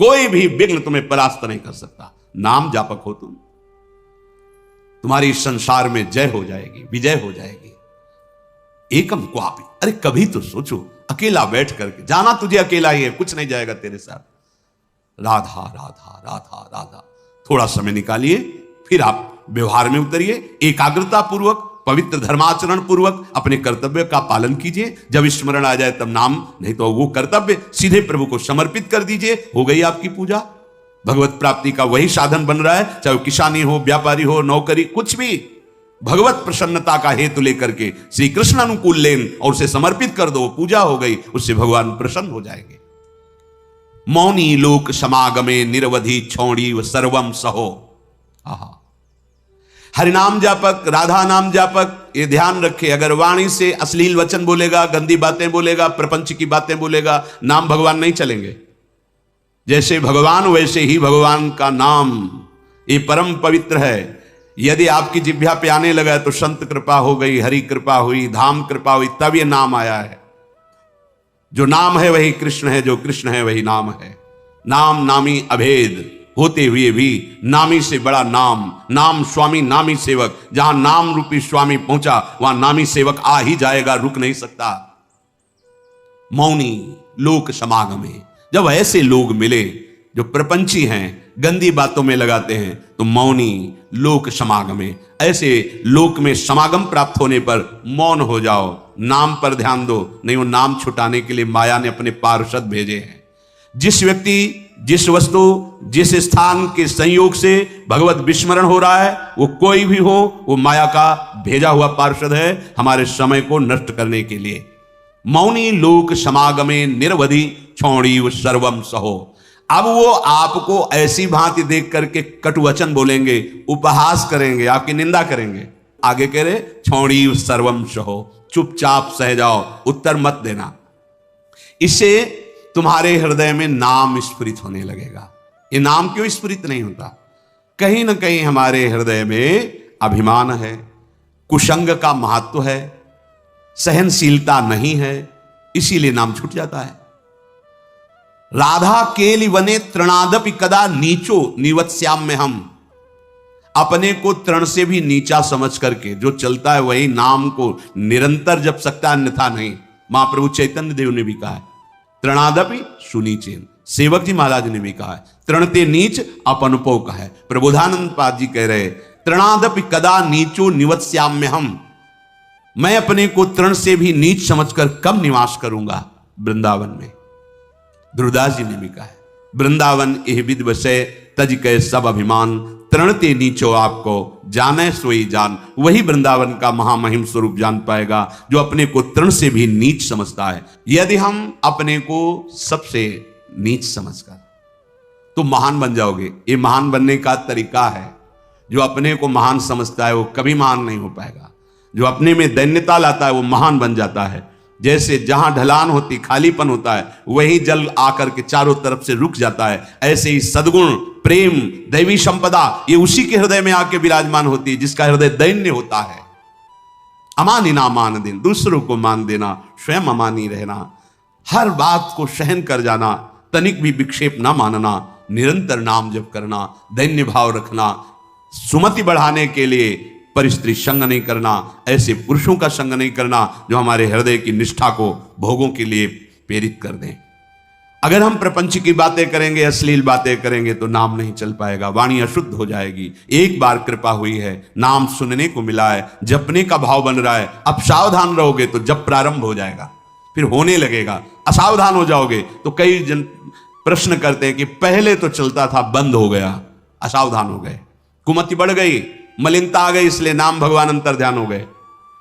कोई भी विघ्न तुम्हें परास्त नहीं कर सकता। नाम जापक हो तुम, तुम्हारी इस संसार में जय हो जाएगी, विजय हो जाएगी। एकम क्वापि, अरे कभी तो सोचो, अकेला बैठ करके जाना तुझे अकेला ही है, कुछ नहीं जाएगा तेरे साथ। राधा राधा राधा राधा, थोड़ा समय निकालिए, फिर आप व्यवहार में उतरिए, एकाग्रता पूर्वक, पवित्र धर्माचरण पूर्वक अपने कर्तव्य का पालन कीजिए। जब स्मरण आ जाए तब नाम, नहीं तो वो कर्तव्य सीधे प्रभु को समर्पित कर दीजिए, हो गई आपकी पूजा। भगवत प्राप्ति का वही साधन बन रहा है, चाहे वो किसानी हो, व्यापारी हो, नौकरी, कुछ भी भगवत प्रसन्नता का हेतु लेकर के श्री कृष्ण अनुकूल लेन और उसे समर्पित कर दो, पूजा हो गई, उससे भगवान प्रसन्न हो जाएंगे। मौनी लोक समागमे निरवधि छौड़ी व सर्वम सहो। आहा, हरिनाम जापक, राधा नाम जापक, ये ध्यान रखे, अगर वाणी से अश्लील वचन बोलेगा, गंदी बातें बोलेगा, प्रपंच की बातें बोलेगा, नाम भगवान नहीं चलेंगे। जैसे भगवान वैसे ही भगवान का नाम, ये परम पवित्र है। यदि आपकी जिह्वा पे आने लगा तो संत कृपा हो गई, हरि कृपा हुई, धाम कृपा हुई, तब ये नाम आया है। जो नाम है वही कृष्ण है, जो कृष्ण है वही नाम है। नाम नामी अभेद होते हुए भी नामी से बड़ा नाम, नाम स्वामी नामी सेवक। जहां नाम रूपी स्वामी पहुंचा वहां नामी सेवक आ ही जाएगा, रुक नहीं सकता। मौनी लोक समागमे, जब ऐसे लोग मिले जो प्रपंची हैं, गंदी बातों में लगाते हैं, तो मौनी लोक समागमे, ऐसे लोक में समागम प्राप्त होने पर मौन हो जाओ, नाम पर ध्यान दो। नहीं, वो नाम छुटाने के लिए माया ने अपने पार्षद भेजे हैं। जिस व्यक्ति, जिस वस्तु, जिस स्थान के संयोग से भगवत विस्मरण हो रहा है, वो कोई भी हो, वो माया का भेजा हुआ पार्षद है हमारे समय को नष्ट करने के लिए। मौनी लोक समागमे निरवधि छौड़ी सर्वम सहो। अब वो आपको ऐसी भांति देख करके कटुवचन बोलेंगे, उपहास करेंगे, आपकी निंदा करेंगे। आगे कह रहे छौड़ी सर्वम सहो, चुपचाप सह जाओ, उत्तर मत देना। इससे तुम्हारे हृदय में नाम स्फुरित होने लगेगा। ये नाम क्यों स्फुरित नहीं होता? कहीं ना कहीं हमारे हृदय में अभिमान है, कुसंग का महत्व है, सहनशीलता नहीं है, इसीलिए नाम छूट जाता है। राधा केलि वने तृणादपि कदा नीचो निवत्स्याम में हम, अपने को तृण से भी नीचा समझ करके जो चलता है वही नाम को निरंतर जप सकता है, अन्यथा नहीं। महाप्रभु चैतन्य देव ने भी कहा है तृणादपि सुनीचेन, सेवक जी महाराज ने भी कहा है तृणते नीच अपनुपो का है। प्रबोधानंद पाद जी कह रहे तृणादपि कदा नीचो निवत्स्याम में हम, मैं अपने को तृण से भी नीच समझकर कब निवास करूंगा वृंदावन में। ध्रुवदास जी ने भी कहा है वृंदावन एह विद वसे तज कै सब अभिमान, तृणते नीचो आपको जाने सोई जान। वही वृंदावन का महामहिम स्वरूप जान पाएगा जो अपने को तृण से भी नीच समझता है। यदि हम अपने को सबसे नीच समझकर, तो महान बन जाओगे। ये महान बनने का तरीका है। जो अपने को महान समझता है वो कभी महान नहीं हो पाएगा। जो अपने में दैन्यता लाता है वो महान बन जाता है। जैसे जहां ढलान होती, खालीपन होता है, वही जल आकर के चारों तरफ से रुक जाता है। ऐसे ही सद्गुण, प्रेम, दैवी संपदा ये उसी के हृदय में आके विराजमान होती है जिसका हृदय दैन्य होता है। अमानी ना मान देना, दूसरों को मान देना, स्वयं अमानी रहना, हर बात को सहन कर जाना, तनिक भी विक्षेप ना मानना, निरंतर नाम जप करना, दैन्य भाव रखना, सुमति बढ़ाने के लिए परिस्त्री संग नहीं करना, ऐसे पुरुषों का संग नहीं करना जो हमारे हृदय की निष्ठा को भोगों के लिए प्रेरित कर दें। अगर हम प्रपंच की बातें करेंगे, अश्लील बातें करेंगे तो नाम नहीं चल पाएगा, वाणी अशुद्ध हो जाएगी। एक बार कृपा हुई है, नाम सुनने को मिला है, जपने का भाव बन रहा है, अब सावधान रहोगे तो जब प्रारंभ हो जाएगा, फिर होने लगेगा। असावधान हो जाओगे तो कई जन प्रश्न करते हैं कि पहले तो चलता था, बंद हो गया, असावधान हो गए, कुमति बढ़ गई, मलिनता आ गई, इसलिए नाम भगवान अंतर ध्यान हो गए।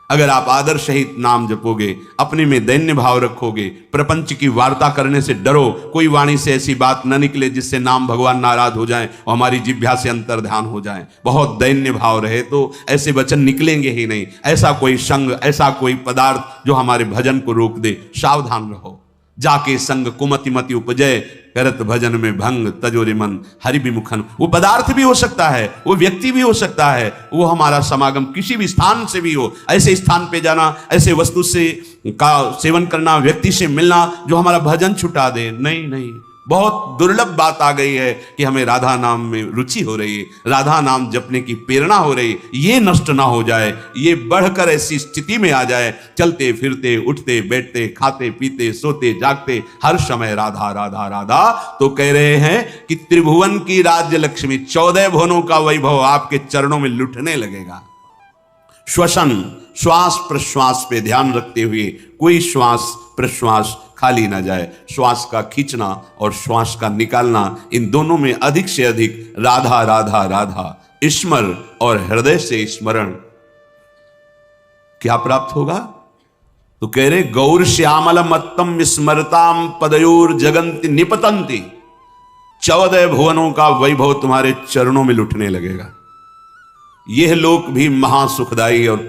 अगर आप आदर सहित नाम जपोगे, अपने में दैन्य भाव रखोगे, प्रपंच की वार्ता करने से डरो, कोई वाणी से ऐसी बात न निकले जिससे नाम भगवान नाराज हो जाएं और हमारी जिह्वा से अंतर ध्यान हो जाएं। बहुत दैन्य भाव रहे तो ऐसे वचन निकलेंगे ही नहीं। ऐसा कोई संग, ऐसा कोई पदार्थ जो हमारे भजन को रोक दे, सावधान रहो। जाके संग कुमति मति उपजय, करत भजन में भंग तजोरे मन हरि विमुखन। वो पदार्थ भी हो सकता है, वो व्यक्ति भी हो सकता है, वो हमारा समागम किसी भी स्थान से भी हो। ऐसे स्थान पे जाना, ऐसे वस्तु से का सेवन करना, व्यक्ति से मिलना जो हमारा भजन छुटा दे, नहीं नहीं, बहुत दुर्लभ बात आ गई है कि हमें राधा नाम में रुचि हो रही है, राधा नाम जपने की प्रेरणा हो रही है, ये नष्ट ना हो जाए, ये बढ़कर ऐसी स्थिति में आ जाए, चलते फिरते उठते बैठते खाते पीते सोते जागते हर समय राधा राधा राधा। तो कह रहे हैं कि त्रिभुवन की राज्य लक्ष्मी, 14 भुवनों का वैभव आपके चरणों में लुटने लगेगा। श्वसन, श्वास प्रश्वास पे ध्यान रखते हुए कोई श्वास प्रश्वास खाली ना जाए, श्वास का खींचना और श्वास का निकालना, इन दोनों में अधिक से अधिक राधा राधा राधा स्मर और हृदय से स्मरण। क्या प्राप्त होगा? तो कह रहे गौर श्यामल मत्तम स्मरताम पदयोर जगंति निपतंती, 14 भुवनों का वैभव तुम्हारे चरणों में लुटने लगेगा। यह लोक भी महासुखदायी और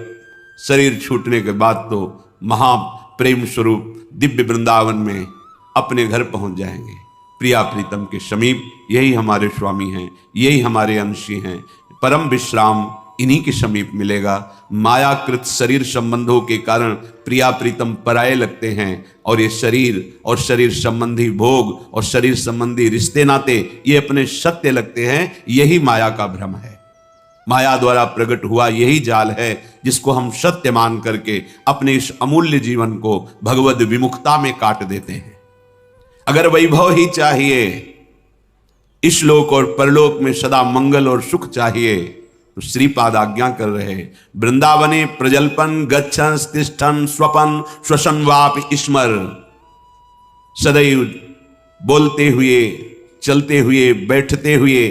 शरीर छूटने के बाद तो महाप्रेम स्वरूप दिव्य वृंदावन में अपने घर पहुंच जाएंगे, प्रिया प्रीतम के समीप। यही हमारे स्वामी हैं, यही हमारे अंशी हैं, परम विश्राम इन्हीं के समीप मिलेगा। मायाकृत शरीर संबंधों के कारण प्रिया प्रीतम पराये लगते हैं, और ये शरीर और शरीर संबंधी भोग और शरीर संबंधी रिश्ते नाते ये अपने सत्य लगते हैं। यही माया का भ्रम है, माया द्वारा प्रकट हुआ यही जाल है जिसको हम सत्य मान करके अपने इस अमूल्य जीवन को भगवद विमुखता में काट देते हैं। अगर वैभव ही चाहिए, इस लोक और परलोक में सदा मंगल और सुख चाहिए, तो श्रीपाद आज्ञा कर रहे वृंदावने प्रजल्पन गच्छन तिष्ठन स्वपन श्वसन वाप स्मर। सदैव बोलते हुए, चलते हुए, बैठते हुए,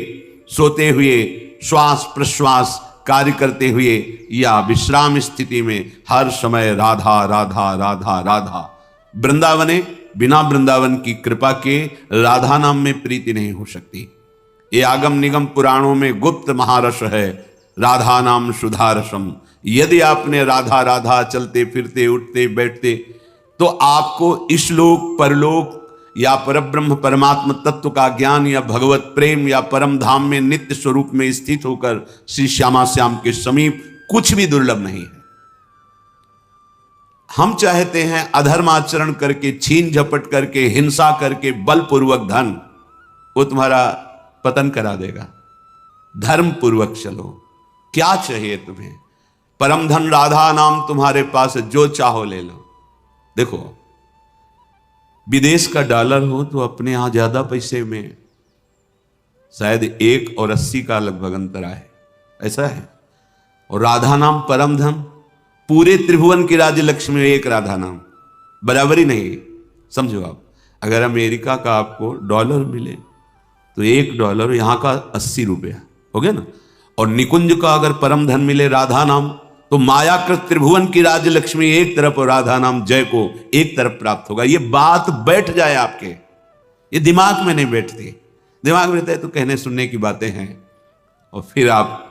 सोते हुए, श्वास प्रश्वास कार्य करते हुए या विश्राम स्थिति में हर समय राधा राधा राधा राधा। वृंदावने, बिना वृंदावन की कृपा के राधा नाम में प्रीति नहीं हो सकती। ये आगम निगम पुराणों में गुप्त महारस है, राधा नाम सुधारसम। यदि आपने राधा राधा चलते फिरते उठते बैठते, तो आपको इस लोक परलोक या परब्रह्म परमात्म तत्व का ज्ञान या भगवत प्रेम या परम धाम में नित्य स्वरूप में स्थित होकर श्री श्यामा श्याम के समीप कुछ भी दुर्लभ नहीं है। हम चाहते हैं अधर्म आचरण करके, छीन झपट करके, हिंसा करके, बलपूर्वक धन, वो तुम्हारा पतन करा देगा। धर्म पूर्वक चलो। क्या चाहिए तुम्हें? परम धन राधा नाम तुम्हारे पास है, जो चाहो ले लो। देखो, विदेश का डॉलर हो तो अपने यहां ज्यादा पैसे में शायद 1 और 80 का लगभग अंतर है, ऐसा है। और राधा नाम परम धन, पूरे त्रिभुवन की राज्य लक्ष्मी एक राधा नाम, बराबरी नहीं। समझो आप, अगर अमेरिका का आपको डॉलर मिले तो $1 यहां का 80 रुपया हो गया ना। और निकुंज का अगर परम धन मिले राधा नाम, तो मायाकृत त्रिभुवन की राज्य लक्ष्मी एक तरफ और राधा नाम जय को एक तरफ प्राप्त होगा। ये बात बैठ जाए आपके, ये दिमाग में नहीं बैठती। दिमाग में रहता है तो कहने सुनने की बातें हैं, और फिर आप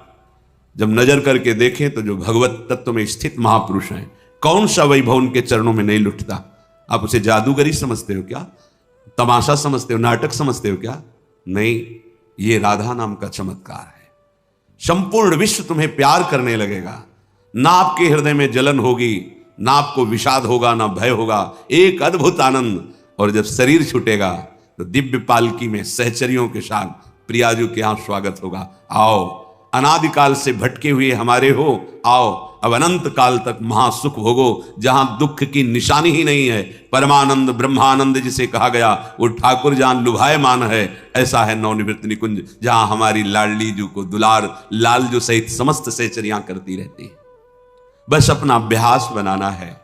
जब नजर करके देखें तो जो भगवत तत्व में स्थित महापुरुष हैं, कौन सा वैभव उनके चरणों में नहीं लुटता? आप उसे जादूगरी समझते हो क्या? तमाशा समझते हो? नाटक समझते हो क्या? नहीं, ये राधा नाम का चमत्कार है। संपूर्ण विश्व तुम्हें प्यार करने लगेगा, ना आपके हृदय में जलन होगी, ना आपको विषाद होगा, ना भय होगा, एक अद्भुत आनंद। और जब शरीर छूटेगा तो दिव्य पालकी में सहचरियों के साथ प्रियाजू के यहां स्वागत होगा। आओ, अनादिकाल से भटके हुए हमारे हो, आओ अब अनंत काल तक महासुख भोगो, जहां दुख की निशानी ही नहीं है। परमानंद ब्रह्मानंद जिसे कहा गया, वो ठाकुर जहां लुभायमान है, ऐसा है नवनिवृत्त निकुंज, जहां हमारी लाडली जू को दुलार लालजू सहित समस्त सहचरियां करती रहती है। बस अपना अभ्यास बनाना है,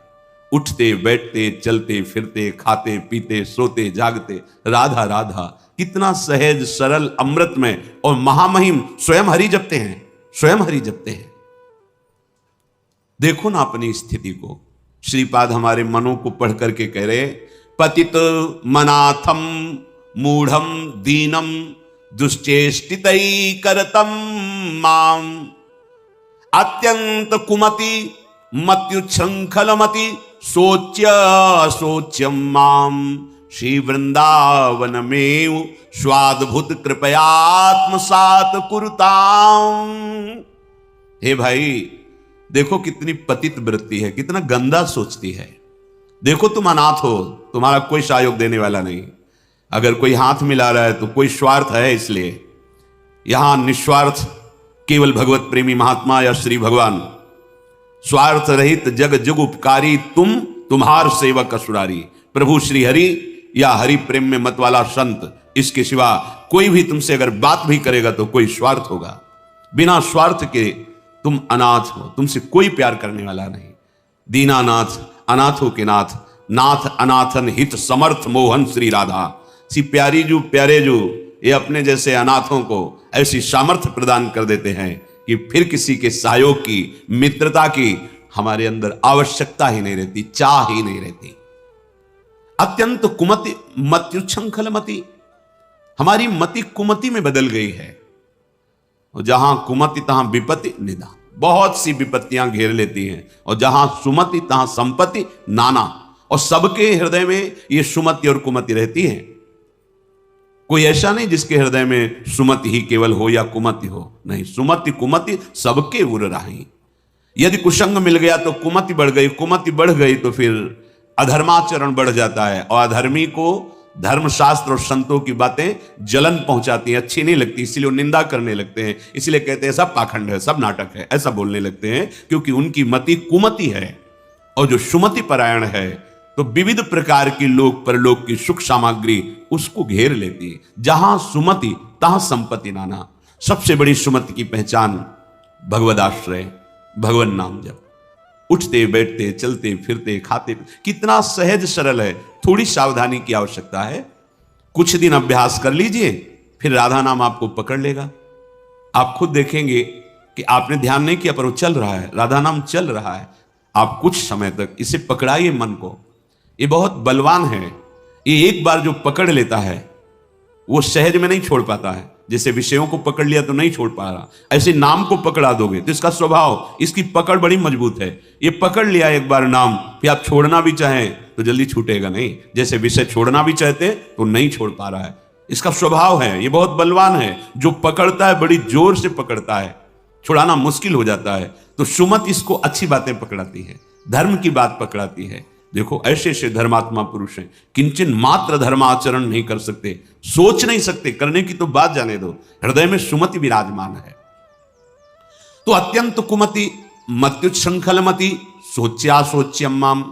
उठते बैठते चलते फिरते खाते पीते सोते जागते राधा राधा। कितना सहज सरल अमृतमय और महामहिम स्वयं हरि जपते हैं, स्वयं हरि जपते हैं। देखो ना अपनी स्थिति को। श्रीपाद हमारे मनों को पढ़ करके कह रहे, पतित मनाथम मूढ़म दीनम दुश्चेष्टितई करतम माम अत्यंत कुमति मत्युच्छृंखलमति सोच्य सोच्यम माम श्री वृंदावन में स्वाद्भुत कृपयात्मसात कुरुताम। हे भाई, देखो कितनी पतित वृत्ति है, कितना गंदा सोचती है। देखो तुम अनाथ हो, तुम्हारा कोई सहयोग देने वाला नहीं। अगर कोई हाथ मिला रहा है तो कोई स्वार्थ है, इसलिए यहां निस्वार्थ केवल भगवत प्रेमी महात्मा या श्री भगवान, स्वार्थ रहित जग जुग उपकारी, तुम्हार सेवक असुरारी। प्रभु श्री हरि या हरि प्रेम में मत वाला संत, इसके सिवा कोई भी तुमसे अगर बात भी करेगा तो कोई स्वार्थ होगा। बिना स्वार्थ के तुम अनाथ हो, तुमसे कोई प्यार करने वाला नहीं। दीनानाथ अनाथों के नाथ, नाथ अनाथन हित समर्थ मोहन श्री राधा। सी प्यारी जो प्यारे जो ये अपने जैसे अनाथों को ऐसी सामर्थ्य प्रदान कर देते हैं कि फिर किसी के सहयोग की, मित्रता की हमारे अंदर आवश्यकता ही नहीं रहती, चाह ही नहीं रहती। अत्यंत कुमति मत्युच्छृंखल मति, हमारी मति कुमति में बदल गई है। और जहां कुमति तहां विपत्ति निदा, बहुत सी विपत्तियां घेर लेती हैं। और जहां सुमति तहां संपत्ति नाना, और सबके हृदय में ये सुमति और कुमति रहती है। कोई ऐसा नहीं जिसके हृदय में सुमति ही केवल हो या कुमति हो, नहीं, सुमति कुमति सबके उर राही। यदि कुसंग मिल गया तो कुमति बढ़ गई, कुमति बढ़ गई तो फिर अधर्माचरण बढ़ जाता है। और अधर्मी को धर्मशास्त्र और संतों की बातें जलन पहुंचाती हैं, अच्छी नहीं लगती, इसलिए वो निंदा करने लगते हैं। इसलिए कहते हैं सब पाखंड है, सब नाटक है, ऐसा बोलने लगते हैं, क्योंकि उनकी मति कुमति है। और जो सुमति परायण है तो विविध प्रकार की लोक परलोक की सुख सामग्री उसको घेर लेती है। जहां सुमति तहां संपत्ति नाना। सबसे बड़ी सुमति की पहचान भगवदाश्रय, भगवान नाम जप। उठते बैठते चलते फिरते खाते, कितना सहज सरल है। थोड़ी सावधानी की आवश्यकता है। कुछ दिन अभ्यास कर लीजिए, फिर राधा नाम आपको पकड़ लेगा। आप खुद देखेंगे कि आपने ध्यान नहीं किया पर वो चल रहा है, राधा नाम चल रहा है। आप कुछ समय तक इसे पकड़ाइए मन को, ये बहुत बलवान है। ये एक बार जो पकड़ लेता है वो सहज में नहीं छोड़ पाता है। जैसे विषयों को पकड़ लिया तो नहीं छोड़ पा रहा, ऐसे नाम को पकड़ा दोगे तो इसका स्वभाव, इसकी पकड़ बड़ी मजबूत है। ये पकड़ लिया एक बार नाम, फिर आप छोड़ना भी चाहें तो जल्दी छूटेगा नहीं। जैसे विषय छोड़ना भी चाहते तो नहीं छोड़ पा रहा है, इसका स्वभाव है। ये बहुत बलवान है, जो पकड़ता है बड़ी जोर से पकड़ता है, छुड़ाना मुश्किल हो जाता है। तो सुमति इसको अच्छी बातें पकड़ाती है, धर्म की बात पकड़ाती है। देखो ऐसे ऐसे धर्मात्मा पुरुष हैं, किंचन मात्र धर्माचरण नहीं कर सकते, सोच नहीं सकते, करने की तो बात जाने दो, हृदय में सुमति विराजमान है। तो अत्यंत कुमति मत्युच्छृंखल मति, सोच्या सोच्यम माम,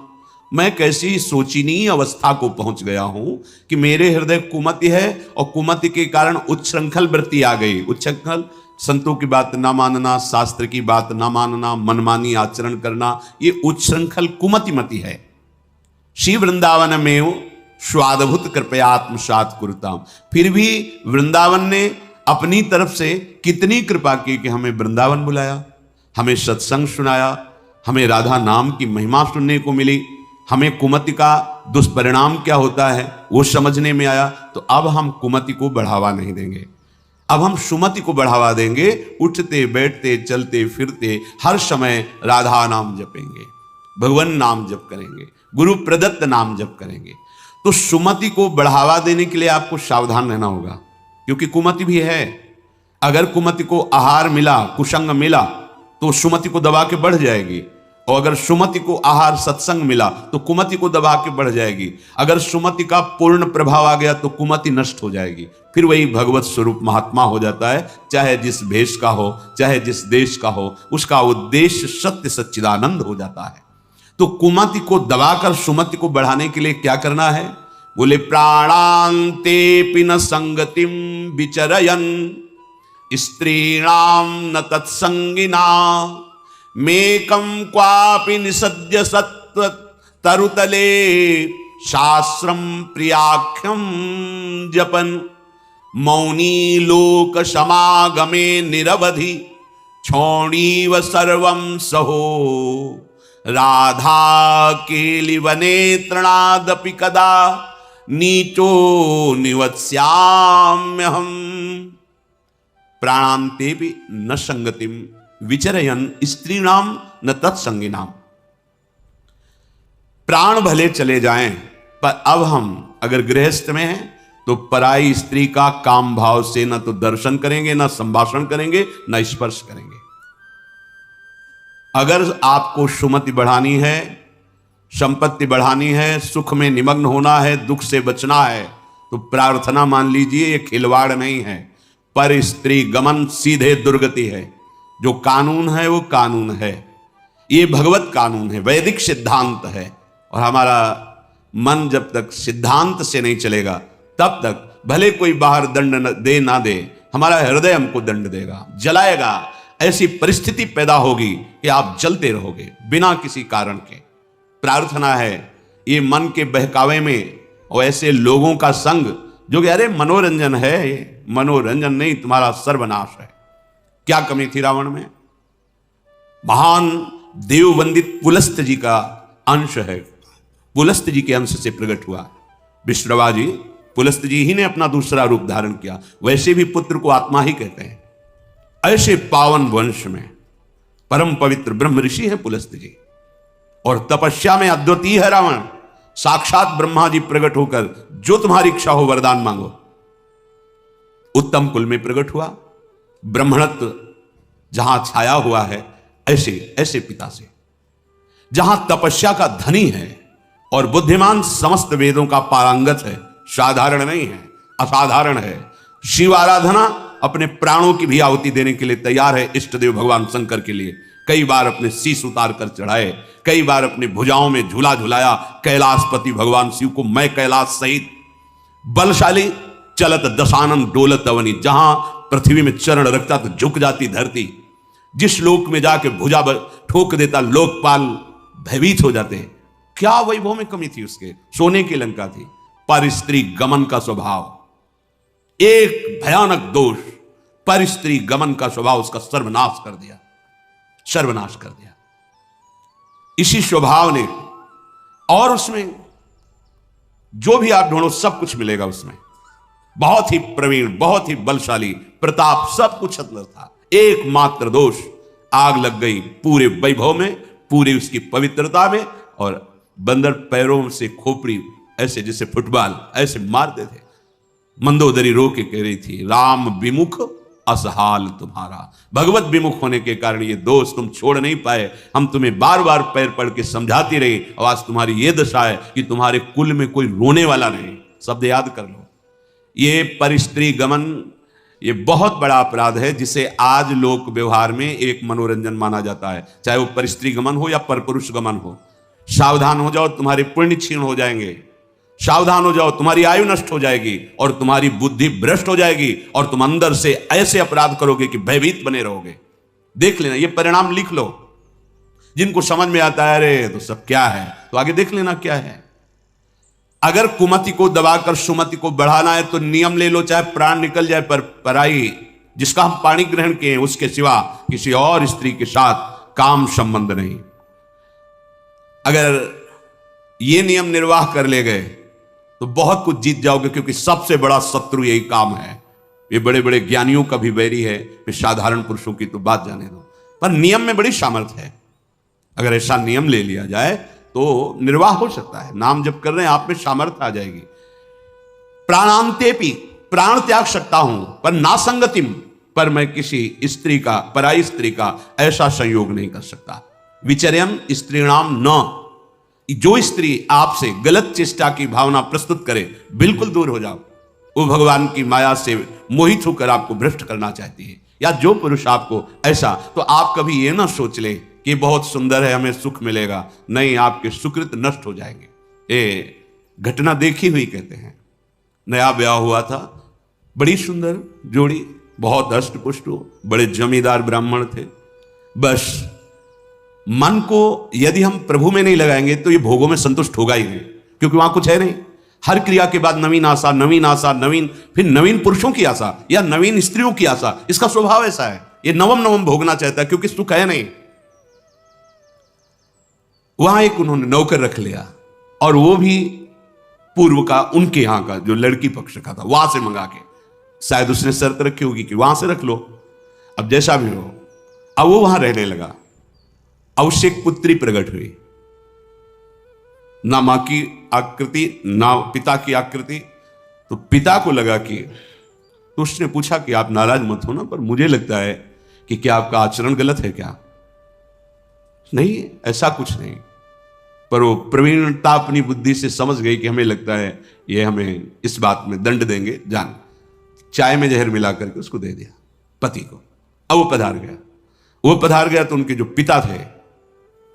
मैं कैसी सोचनीय अवस्था को पहुंच गया हूं कि मेरे हृदय कुमति है और कुमति के कारण उच्छृंखल वृत्ति आ गई। उच्छृंखल संतों की बात ना मानना, शास्त्र की बात ना मानना, मनमानी आचरण करना, ये उच्छृंखल कुमति मति है। श्री वृंदावन में स्वादभूत कृपया आत्मसात कुरुताम, फिर भी वृंदावन ने अपनी तरफ से कितनी कृपा की कि हमें वृंदावन बुलाया, हमें सत्संग सुनाया, हमें राधा नाम की महिमा सुनने को मिली, हमें कुमति का दुष्परिणाम क्या होता है वो समझने में आया। तो अब हम कुमति को बढ़ावा नहीं देंगे, अब हम सुमति को बढ़ावा देंगे। उठते बैठते चलते फिरते हर समय राधा नाम जपेंगे, भगवान नाम जप करेंगे, गुरु प्रदत्त नाम जप करेंगे। तो सुमति को बढ़ावा देने के लिए आपको सावधान रहना होगा, क्योंकि कुमति भी है। अगर कुमति को आहार मिला, कुसंग मिला, तो सुमति को दबा के बढ़ जाएगी। और अगर सुमति को आहार सत्संग मिला तो कुमति को दबा के बढ़ जाएगी। अगर सुमति का पूर्ण प्रभाव आ गया तो कुमति नष्ट हो जाएगी। फिर वही भगवत स्वरूप महात्मा हो जाता है, चाहे जिस भेष का हो, चाहे जिस देश का हो, उसका उद्देश्य सत्य सच्चिदानंद हो जाता है। तो कुमति को दबाकर सुमति को बढ़ाने के लिए क्या करना है? बोले प्राणांते पिन संगतिम विचरयन स्त्रीणाम न तत्संगिना मेकम क्वापि निसद्य सत्व तरुतले शास्त्रम प्रियाख्यम जपन मौनी लोक समागमे निरवधि क्षौणीव सर्वं सहो राधा केलिवने तृणादपि कदा नीचो निवत्स्याम्यहम् प्राणांते भी न संगतिम विचरयन स्त्रीणाम न तत्संगिनाम। प्राण भले चले जाएं, पर अब हम अगर गृहस्थ में हैं तो पराई स्त्री का काम भाव से न तो दर्शन करेंगे, न संभाषण करेंगे, न स्पर्श करेंगे। अगर आपको सुमति बढ़ानी है, संपत्ति बढ़ानी है, सुख में निमग्न होना है, दुख से बचना है, तो प्रार्थना मान लीजिए ये खिलवाड़ नहीं है, पर स्त्री गमन सीधे दुर्गति है। जो कानून है वो कानून है, ये भगवत कानून है, वैदिक सिद्धांत है। और हमारा मन जब तक सिद्धांत से नहीं चलेगा तब तक भले कोई बाहर दंड दे ना दे, हमारा हृदय हमको दंड देगा, जलाएगा। ऐसी परिस्थिति पैदा होगी कि आप जलते रहोगे बिना किसी कारण के। प्रार्थना है ये मन के बहकावे में और ऐसे लोगों का संग जो कि अरे मनोरंजन है, ये मनोरंजन नहीं, तुम्हारा सर्वनाश है। क्या कमी थी रावण में? महान देव वंदित पुलस्त जी का अंश है, पुलस्त जी के अंश से प्रकट हुआ विश्रवा जी। पुलस्त जी ही ने अपना दूसरा रूप धारण किया। वैसे भी पुत्र को आत्मा ही कहते हैं। ऐसे पावन वंश में परम पवित्र ब्रह्म ऋषि है पुलस्त जी, और तपस्या में अद्वितीय है रावण। साक्षात ब्रह्मा जी प्रकट होकर जो तुम्हारी इच्छा हो वरदान मांगो। उत्तम कुल में प्रकट हुआ, ब्राह्मणत्व जहां छाया हुआ है, ऐसे ऐसे पिता से, जहां तपस्या का धनी है और बुद्धिमान समस्त वेदों का पारंगत है। साधारण नहीं है, असाधारण है। शिव आराधना अपने प्राणों की भी आहुति देने के लिए तैयार है। इष्टदेव भगवान शंकर के लिए कई बार अपने शीश उतार कर चढ़ाए, कई बार अपनी भुजाओं में झूला झुलाया कैलाशपति भगवान शिव को। मैं कैलाश सहित बलशाली चलत दशानन डोलत अवनी, जहां पृथ्वी में चरण रखता तो झुक जाती धरती, जिस लोक में जाके भुजा ठोक देता लोकपाल भयभीत हो जाते। क्या वैभव में कमी थी उसके? सोने की लंका थी। पर स्त्री गमन का स्वभाव, एक भयानक दोष, पर स्त्री गमन का स्वभाव उसका सर्वनाश कर दिया, सर्वनाश कर दिया। इसी स्वभाव ने, और उसमें जो भी आप ढूंढो सब कुछ मिलेगा उसमें। बहुत ही प्रवीण, बहुत ही बलशाली, प्रताप, सब कुछ अंदर था। एकमात्र दोष, आग लग गई पूरे वैभव में, पूरी उसकी पवित्रता में। और बंदर पैरों से खोपड़ी ऐसे जैसे फुटबॉल ऐसे मारते थे। मंदोदरी रो के कह रही थी, राम विमुख असहाल तुम्हारा। भगवत विमुख होने के कारण ये दोष तुम छोड़ नहीं पाए। हम तुम्हें बार बार पैर पड़ के समझाती रही, और आज तुम्हारी ये दशा है कि तुम्हारे कुल में कोई रोने वाला नहीं। शब्द याद कर लो। ये परिस्त्री गमन, ये बहुत बड़ा अपराध है, जिसे आज लोक व्यवहार में एक मनोरंजन माना जाता है। चाहे वो परिस्त्री गमन हो या परपुरुष गमन हो। सावधान हो जाओ, तुम्हारे पुण्य क्षीण हो जाएंगे। सावधान हो जाओ, तुम्हारी आयु नष्ट हो जाएगी और तुम्हारी बुद्धि भ्रष्ट हो जाएगी, और तुम अंदर से ऐसे अपराध करोगे कि भयभीत बने रहोगे। देख लेना, ये परिणाम लिख लो। जिनको समझ में आता है अरे तो सब क्या है, तो आगे देख लेना क्या है। अगर कुमति को दबाकर सुमति को बढ़ाना है तो नियम ले लो, चाहे प्राण निकल जाए, पर पराई जिसका हम पाणी ग्रहण किए हैं उसके सिवा किसी और स्त्री के साथ काम संबंध नहीं। अगर ये नियम निर्वाह कर ले गए तो बहुत कुछ जीत जाओगे, क्योंकि सबसे बड़ा शत्रु यही काम है। ये बड़े बड़े ज्ञानियों का भी वैरी है, फिर साधारण पुरुषों की तो बात जाने दो। पर नियम में बड़ी सामर्थ्य है। अगर ऐसा नियम ले लिया जाए तो निर्वाह हो सकता है। नाम जब कर रहे हैं आप में सामर्थ्य आ जाएगी। प्राणांतेपि, प्राण त्याग सकता हूं, पर नासंगतिम, पर मैं किसी स्त्री का, पराई स्त्री का ऐसा संयोग नहीं कर सकता। विचर्यम स्त्रीणाम न, जो स्त्री आपसे गलत चेष्टा की भावना प्रस्तुत करे, बिल्कुल दूर हो जाओ। वो भगवान की माया से मोहित होकर आपको भ्रष्ट करना चाहती है। या जो पुरुष आपको ऐसा, तो आप कभी ये ना सोच ले कि बहुत सुंदर है हमें सुख मिलेगा। नहीं, आपके सुकृत नष्ट हो जाएंगे। ये घटना देखी हुई कहते हैं। नया ब्याह हुआ था, बड़ी सुंदर जोड़ी, बहुत हष्ट पुष्ट, बड़े जमींदार ब्राह्मण थे। बस मन को यदि हम प्रभु में नहीं लगाएंगे तो ये भोगों में संतुष्ट होगा ही नहीं, क्योंकि वहां कुछ है नहीं। हर क्रिया के बाद नवीन आशा, नवीन आशा, नवीन, फिर नवीन पुरुषों की आशा या नवीन स्त्रियों की आशा। इसका स्वभाव ऐसा है, ये नवम नवम भोगना चाहता है, क्योंकि सुख है नहीं। वहां एक उन्होंने नौकर रख लिया, और वो भी पूर्व का, उनके यहां का, जो लड़की पक्ष का था, वहां से मंगा के। शायद उसने शर्त रखी होगी कि वहां से रख लो, अब जैसा भी हो। अब वो वहां रहने लगा। अब उससे एक पुत्री प्रकट हुई, ना मां की आकृति ना पिता की आकृति। तो पिता को लगा कि, तो उसने पूछा कि आप नाराज मत हो ना, पर मुझे लगता है कि क्या आपका आचरण गलत है क्या? नहीं, ऐसा कुछ नहीं। पर वो प्रवीणता अपनी बुद्धि से समझ गई कि हमें लगता है ये हमें इस बात में दंड देंगे, जान चाय में जहर मिला करके उसको दे दिया पति को। अब वो पधार गया तो उनके जो पिता थे,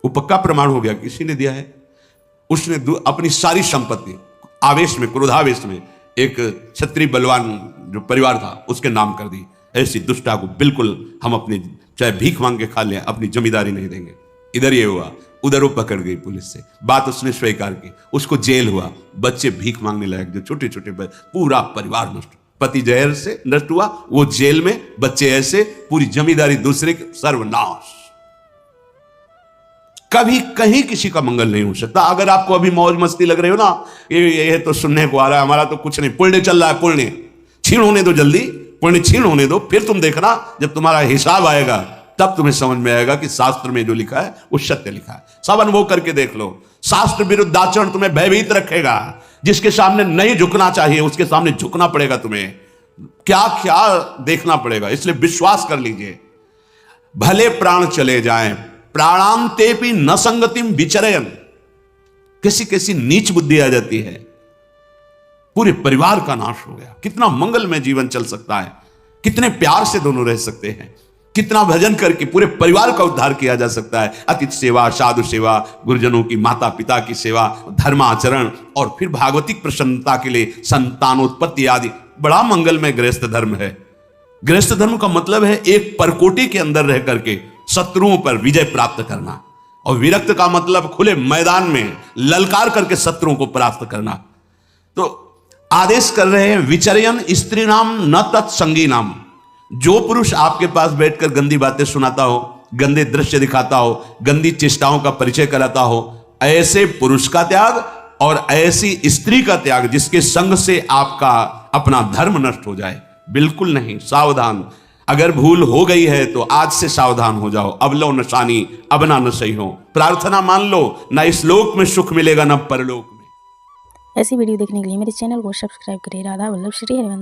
वो पक्का प्रमाण हो गया किसी ने दिया है। उसने अपनी सारी संपत्ति आवेश में, क्रोधावेश में एक क्षत्रिय बलवान जो परिवार था उसके नाम कर दी। ऐसी दुष्टा को बिल्कुल हम अपनी चाहे भीख मांग के खा लें, अपनी जमींदारी नहीं देंगे। इधर ये हुआ, उधर वो पकड़ गई पुलिस से, बात उसने स्वीकार की, उसको जेल हुआ। बच्चे भीख मांगने लायक, जो छोटे छोटे पूरा परिवार नष्ट, पति जहर से नष्ट हुआ, वो जेल में, बच्चे ऐसे, पूरी जमींदारी दूसरे के, सर्वनाश। कभी कहीं किसी का मंगल नहीं हो सकता। अगर आपको अभी मौज मस्ती लग रही हो ना, ये तो सुनने को आ रहा है, हमारा तो कुछ नहीं, पुण्य चल रहा है, पुण्य छीण होने दो, जल्दी पुण्य छीण होने दो, फिर तुम देखना जब तुम्हारा हिसाब आएगा तब तुम्हें समझ में आएगा कि शास्त्र में जो लिखा है वो सत्य लिखा है। सब अनुभव करके देख लो। शास्त्र विरुद्ध आचरण तुम्हें भयभीत रखेगा। जिसके सामने नहीं झुकना चाहिए उसके सामने झुकना पड़ेगा, तुम्हें क्या क्या देखना पड़ेगा। इसलिए विश्वास कर लीजिए, भले प्राण चले जाएं, प्राणांतेपि न संगतिम विचरयन। किसी किसी नीच बुद्धि आ जाती है, पूरे परिवार का नाश हो गया। कितना मंगलमय जीवन चल सकता है, कितने प्यार से दोनों रह सकते हैं, कितना भजन करके पूरे परिवार का उद्धार किया जा सकता है। अतिथि सेवा, साधु सेवा, गुरुजनों की, माता पिता की सेवा, धर्माचरण, और फिर भागवतिक प्रसन्नता के लिए संतानोत्पत्ति आदि। बड़ा मंगलमय गृहस्थ धर्म है। गृहस्थ धर्म का मतलब है एक परकोटी के अंदर रह करके शत्रुओं पर विजय प्राप्त करना, और विरक्त का मतलब खुले मैदान में ललकार करके शत्रुओं को परास्त करना। तो आदेश कर रहे हैं विचरयन स्त्री नाम न तत्संगी नाम। जो पुरुष आपके पास बैठकर गंदी बातें सुनाता हो, गंदे दृश्य दिखाता हो, गंदी चेष्टाओं का परिचय कराता हो, ऐसे पुरुष का त्याग और ऐसी स्त्री का त्याग जिसके संग से आपका अपना धर्म नष्ट हो जाए, बिल्कुल नहीं। सावधान। अगर भूल हो गई है तो आज से सावधान हो जाओ। अब लो नशानी, अब ना न सही हो। प्रार्थना मान लो, ना इस लोक में सुख मिलेगा ना परलोक में। ऐसी वीडियो देखने के लिए मेरे चैनल को सब्सक्राइब करें। राधा वल्लभ श्री हरिवंश।